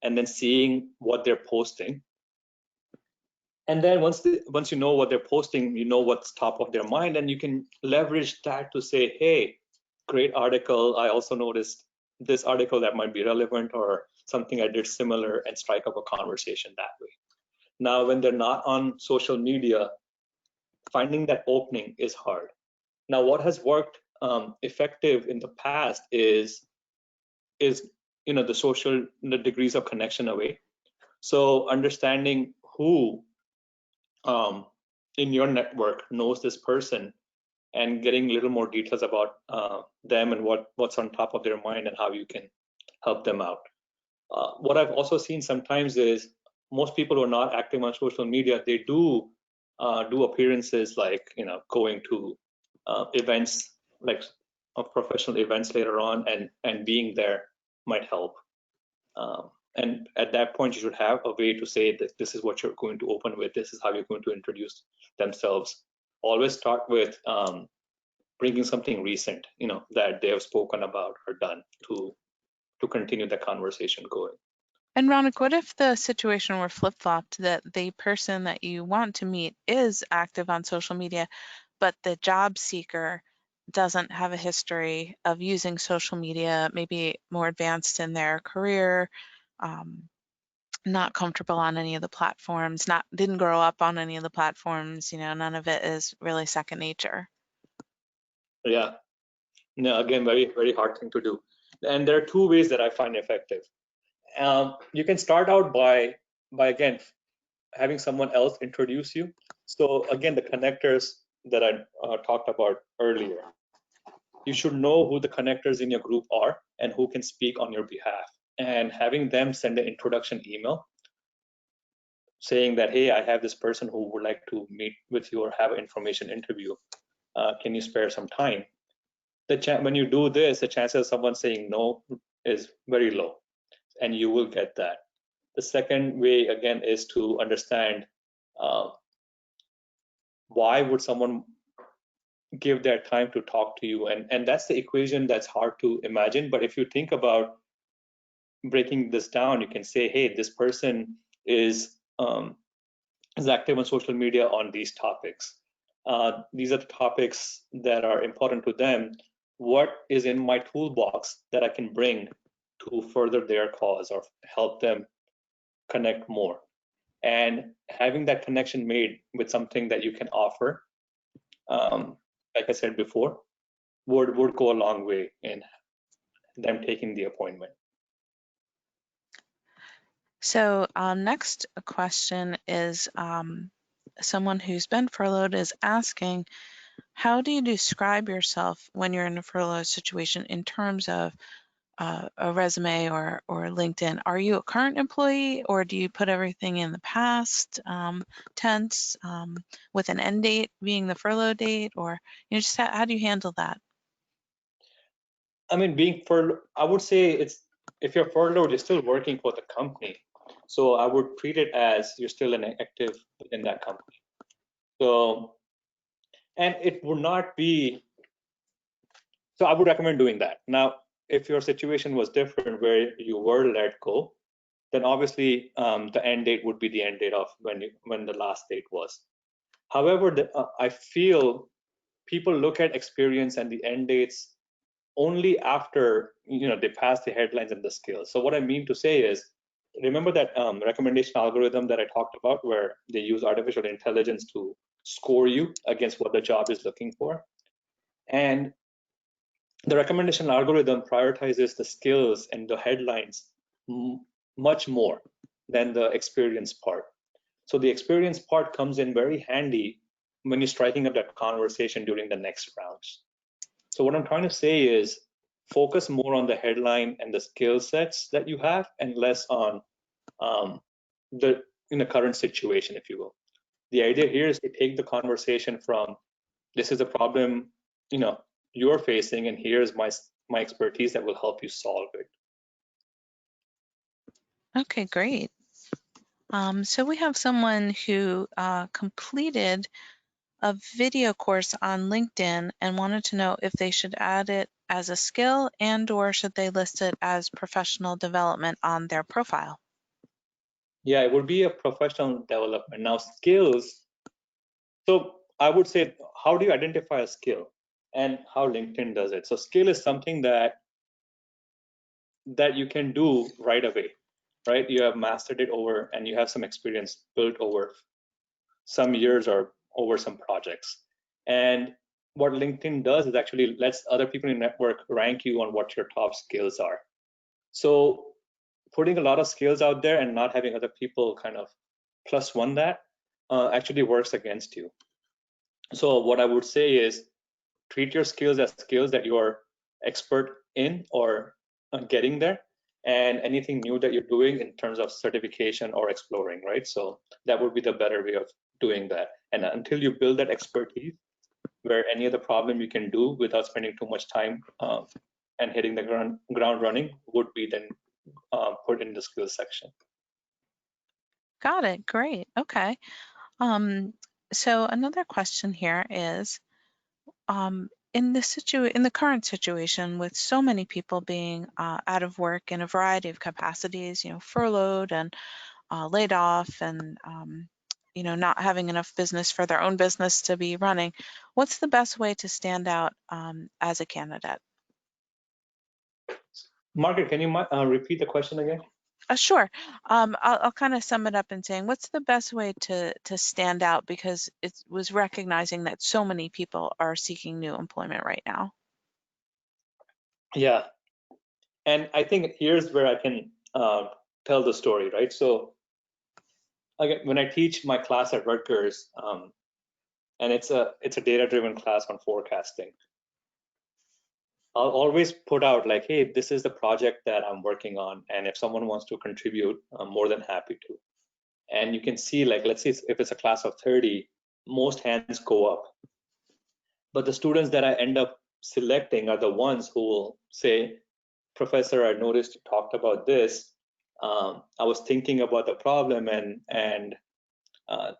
and then seeing what they're posting. And then once you know what they're posting, you know what's top of their mind, and you can leverage that to say, hey, great article. I also noticed this article that might be relevant, or something I did similar, and strike up a conversation that way. Now, when they're not on social media, finding that opening is hard. Now, what has worked effective in the past is the degrees of connection away. So understanding who in your network knows this person, and getting a little more details about them and what's on top of their mind and how you can help them out. What I've also seen sometimes is most people who are not active on social media, they do appearances like going to events like professional events later on, and being there might help. And at that point, you should have a way to say that this is what you're going to open with. This is how you're going to introduce themselves. Always start with bringing something recent, that they have spoken about or done to continue the conversation going. And Ronak, what if the situation were flip-flopped, that the person that you want to meet is active on social media, but the job seeker doesn't have a history of using social media, maybe more advanced in their career, not comfortable on any of the platforms, didn't grow up on any of the platforms, none of it is really second nature. Yeah. No, again, very, very hard thing to do. And there are two ways that I find effective. You can start out by again having someone else introduce you. So again, the connectors that I talked about earlier. You should know who the connectors in your group are and who can speak on your behalf, and having them send an introduction email saying that, hey, I have this person who would like to meet with you or have an information interview. Can you spare some time? When you do this, the chances of someone saying no is very low, and you will get that. The second way, again, is to understand why would someone give their time to talk to you, and that's the equation that's hard to imagine. But if you think about breaking this down, you can say, hey, this person is active on social media on these topics. These are the topics that are important to them. What is in my toolbox that I can bring to further their cause or help them connect more? And having that connection made with something that you can offer, like I said before, would go a long way in them taking the appointment. So next question is someone who's been furloughed is asking, how do you describe yourself when you're in a furlough situation in terms of a resume or LinkedIn? Are you a current employee, or do you put everything in the past tense with an end date being the furlough date, or just how do you handle that? I mean, being furloughed, I would say if you're furloughed, you're still working for the company. So I would treat it as you're still an active within that company. So, and it would not be, so I would recommend doing that. Now, if your situation was different where you were let go, then obviously the end date would be the end date of when the last date was. However, I feel people look at experience and the end dates only after they pass the headlines and the skills. So what I mean to say is, remember that recommendation algorithm that I talked about, where they use artificial intelligence to score you against what the job is looking for? And the recommendation algorithm prioritizes the skills and the headlines much more than the experience part. So the experience part comes in very handy when you're striking up that conversation during the next rounds. So what I'm trying to say is, focus more on the headline and the skill sets that you have, and less on the current situation, if you will. The idea here is to take the conversation from, this is a problem you're facing, and here's my expertise that will help you solve it. Okay, great. So we have someone who completed a video course on LinkedIn and wanted to know if they should add it as a skill and/or should they list it as professional development on their profile? Yeah, it would be a professional development. Now, skills. So I would say, how do you identify a skill and how LinkedIn does it? So skill is something that you can do right away, right? You have mastered it over, and you have some experience built over some years or over some projects. And what LinkedIn does is actually lets other people in the network rank you on what your top skills are. So putting a lot of skills out there and not having other people kind of +1 that actually works against you. So what I would say is, treat your skills as skills that you are expert in or getting there, and anything new that you're doing in terms of certification or exploring, right? So that would be the better way of doing that. And until you build that expertise, where any other problem you can do without spending too much time and hitting the ground running would be then put in the skills section. Got it. Great. Okay. So another question here is, in the current situation with so many people being out of work in a variety of capacities, furloughed and laid off, and not having enough business for their own business to be running, what's the best way to stand out as a candidate? Margaret, can you repeat the question again? Sure. I'll kind of sum it up in saying, what's the best way to stand out, because it was recognizing that so many people are seeking new employment right now. Yeah, and I think here's where I can tell the story, right? So again, when I teach my class at Rutgers, and it's a data-driven class on forecasting, I'll always put out like, hey, this is the project that I'm working on, and if someone wants to contribute, I'm more than happy to. And you can see, like, let's say if it's a class of 30, most hands go up. But the students that I end up selecting are the ones who will say, Professor, I noticed you talked about this. I was thinking about the problem, and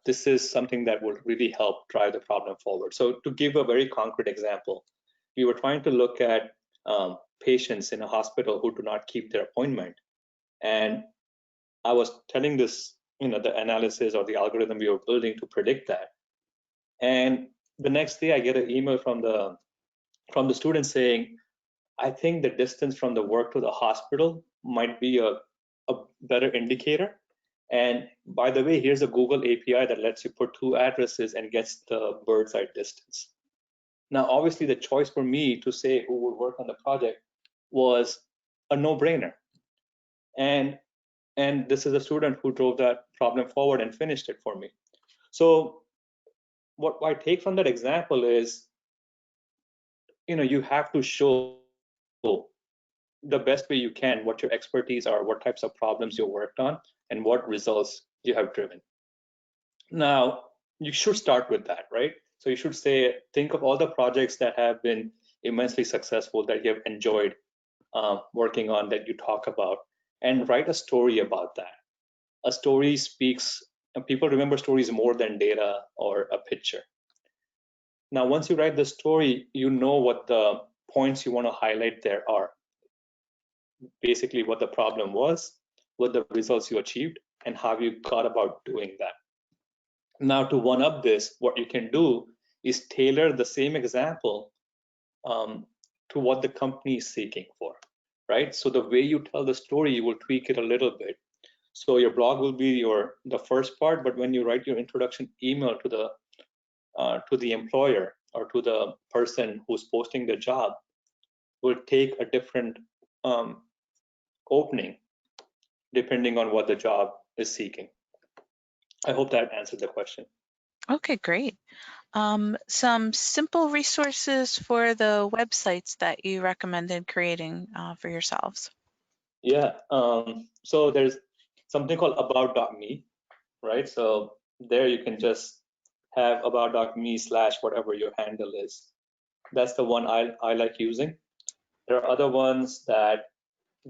this is something that will really help drive the problem forward. So to give a very concrete example, we were trying to look at patients in a hospital who do not keep their appointment. And I was telling this, the analysis or the algorithm we were building to predict that. And the next day I get an email from the student saying, I think the distance from the work to the hospital might be a better indicator. And by the way, here's a Google API that lets you put 2 addresses and gets the bird's eye distance. Now, obviously, the choice for me to say who would work on the project was a no-brainer. And this is a student who drove that problem forward and finished it for me. So what I take from that example is, you have to show the best way you can what your expertise are, what types of problems you worked on, and what results you have driven. Now, you should start with that, right? So you should say, think of all the projects that have been immensely successful that you have enjoyed working on, that you talk about, and write a story about that. A story speaks, and people remember stories more than data or a picture. Now, once you write the story, you know what the points you want to highlight there are. Basically, what the problem was, what the results you achieved, and how you got about doing that. Now, to one up this, what you can do is tailor the same example to what the company is seeking for, right? So the way you tell the story, you will tweak it a little bit. So your blog will be the first part, but when you write your introduction email to the employer or to the person who's posting the job, will take a different opening depending on what the job is seeking. I hope that answered the question. Okay, great. Some simple resources for the websites that you recommended creating for yourselves. Yeah, so there's something called about.me, right? So there you can just have about.me / whatever your handle is. That's the one I like using. There are other ones that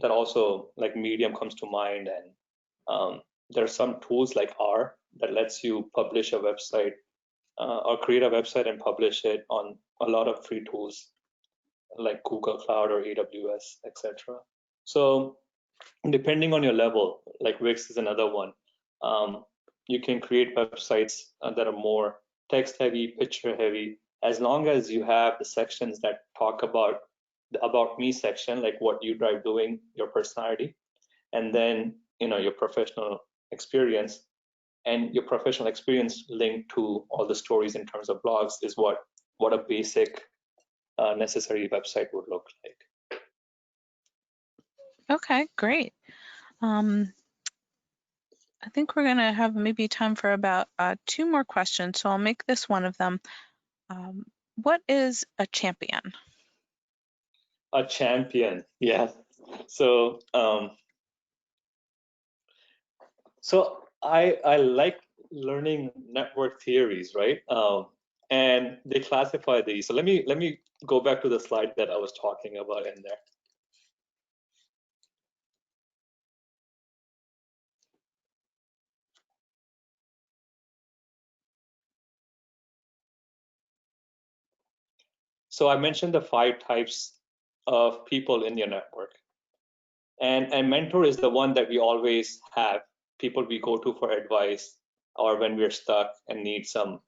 also, like Medium comes to mind, and there are some tools like R that lets you publish a website or create a website and publish it on a lot of free tools like Google Cloud or AWS, etc. So depending on your level, like Wix is another one. You can create websites that are more text heavy, picture heavy, as long as you have the sections that talk about the about me section, like what you drive doing, your personality, and then your professional experience. And your professional experience linked to all the stories in terms of blogs is what a basic necessary website would look like. Okay, great. I think we're going to have maybe time for about 2 more questions, so I'll make this one of them. What is a champion? A champion, yeah. So, I like learning network theories, right? And they classify these. So let me go back to the slide that I was talking about in there. So I mentioned the 5 types of people in your network. And mentor is the one that we always have, people we go to for advice or when we're stuck and need some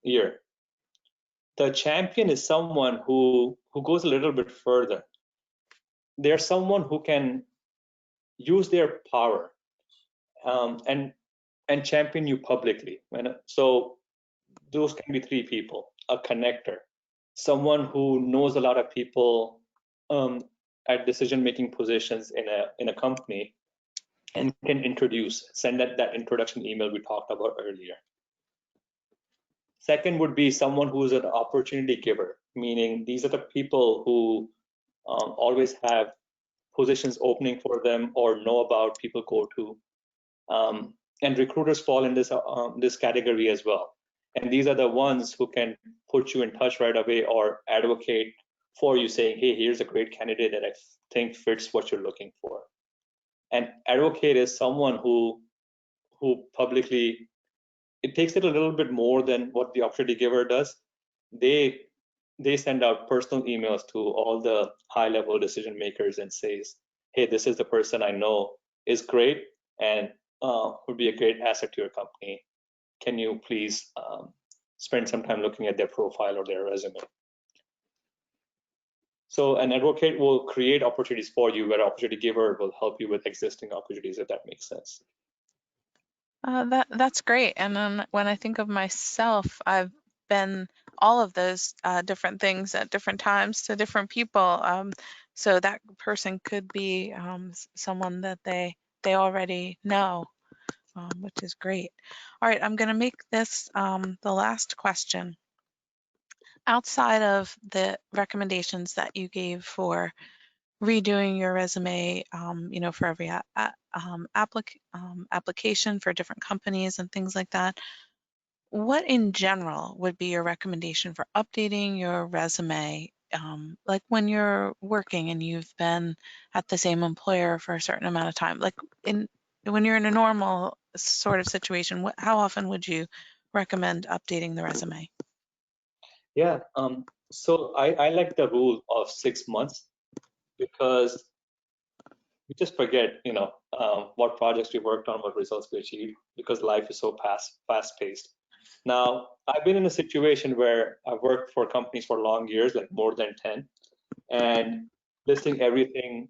ear. The champion is someone who goes a little bit further. They're someone who can use their power and champion you publicly. So those can be 3 people: a connector, someone who knows a lot of people at decision-making positions in a company and can send that introduction email we talked about earlier. Second would be someone who's an opportunity giver, meaning these are the people who always have positions opening for them or know about people go to. And recruiters fall in this category as well. And these are the ones who can put you in touch right away or advocate for you, saying, hey, here's a great candidate that I think fits what you're looking for. And advocate is someone who publicly, it takes it a little bit more than what the opportunity giver does. They send out personal emails to all the high-level decision makers and says, hey, this is the person I know is great and would be a great asset to your company. Can you please spend some time looking at their profile or their resume? So an advocate will create opportunities for you, where an opportunity giver will help you with existing opportunities, if that makes sense. That's great. And then when I think of myself, I've been all of those different things at different times to different people. So that person could be someone that they already know, which is great. All right, I'm going to make this the last question. Outside of the recommendations that you gave for redoing your resume, for every application for different companies and things like that, what in general would be your recommendation for updating your resume? Like when you're working and you've been at the same employer for a certain amount of time, like when you're in a normal sort of situation, how often would you recommend updating the resume? Yeah, so I like the rule of 6 months, because we just forget, what projects we worked on, what results we achieved, because life is so fast-paced. Now, I've been in a situation where I've worked for companies for long years, like more than 10, and listing everything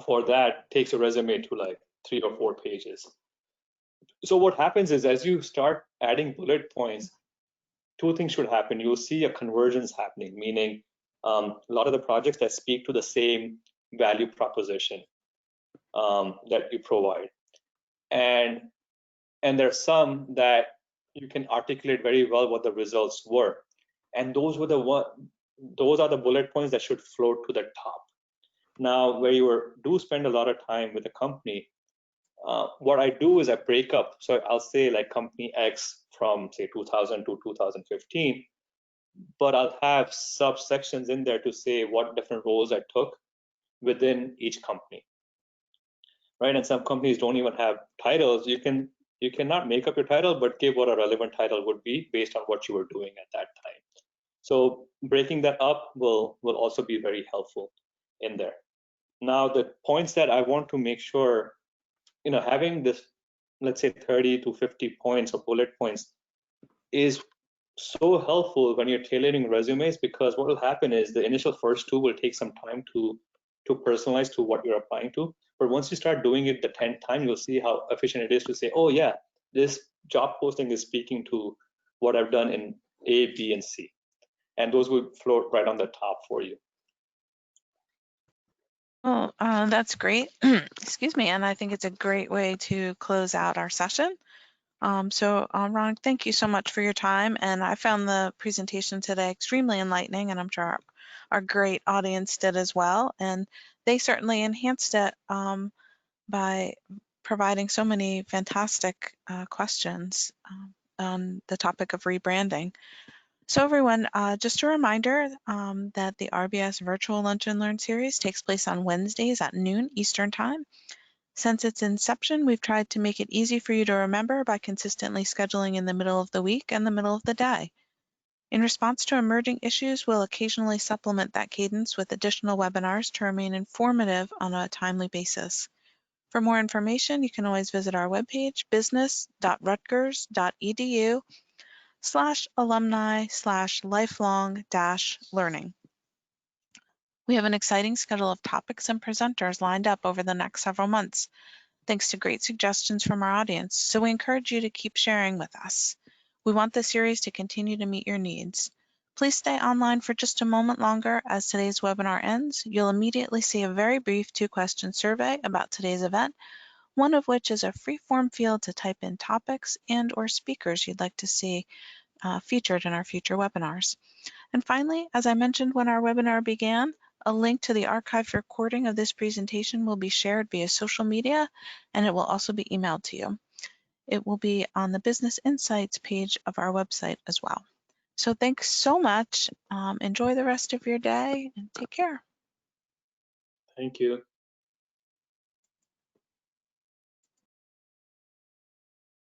for that takes a resume to like 3 or 4 pages. So what happens is, as you start adding bullet points, 2 things should happen. You'll see a convergence happening, meaning a lot of the projects that speak to the same value proposition that you provide, and there are some that you can articulate very well what the results were, and those are the bullet points that should float to the top. Now, where you do spend a lot of time with a company, what I do is I break up. So I'll say like company X from say 2000 to 2015, but I'll have subsections in there to say what different roles I took within each company, right? And some companies don't even have titles. You cannot make up your title, but give what a relevant title would be based on what you were doing at that time. So breaking that up will also be very helpful in there. Now, the points that I want to make sure, having this, let's say 30 to 50 points or bullet points is so helpful when you're tailoring resumes, because what will happen is the initial first 2 will take some time to personalize to what you're applying to. But once you start doing it the 10th time, you'll see how efficient it is to say, oh yeah, this job posting is speaking to what I've done in A, B, and C. And those will float right on the top for you. Well, that's great. Excuse me. And I think it's a great way to close out our session. Ron, thank you so much for your time, and I found the presentation today extremely enlightening, and I'm sure our great audience did as well, and they certainly enhanced it by providing so many fantastic questions on the topic of rebranding. So everyone, just a reminder that the RBS Virtual Lunch and Learn series takes place on Wednesdays at noon Eastern Time. Since its inception, we've tried to make it easy for you to remember by consistently scheduling in the middle of the week and the middle of the day. In response to emerging issues, we'll occasionally supplement that cadence with additional webinars to remain informative on a timely basis. For more information, you can always visit our webpage, business.rutgers.edu/alumni/lifelong-learning. We have an exciting schedule of topics and presenters lined up over the next several months, thanks to great suggestions from our audience, so we encourage you to keep sharing with us. We want this series to continue to meet your needs. Please stay online for just a moment longer as today's webinar ends. You'll immediately see a very brief 2-question survey about today's event, one of which is a free-form field to type in topics and/or speakers you'd like to see featured in our future webinars. And finally, as I mentioned when our webinar began, a link to the archived recording of this presentation will be shared via social media, and it will also be emailed to you. It will be on the Business Insights page of our website as well. So thanks so much. Enjoy the rest of your day and take care. Thank you.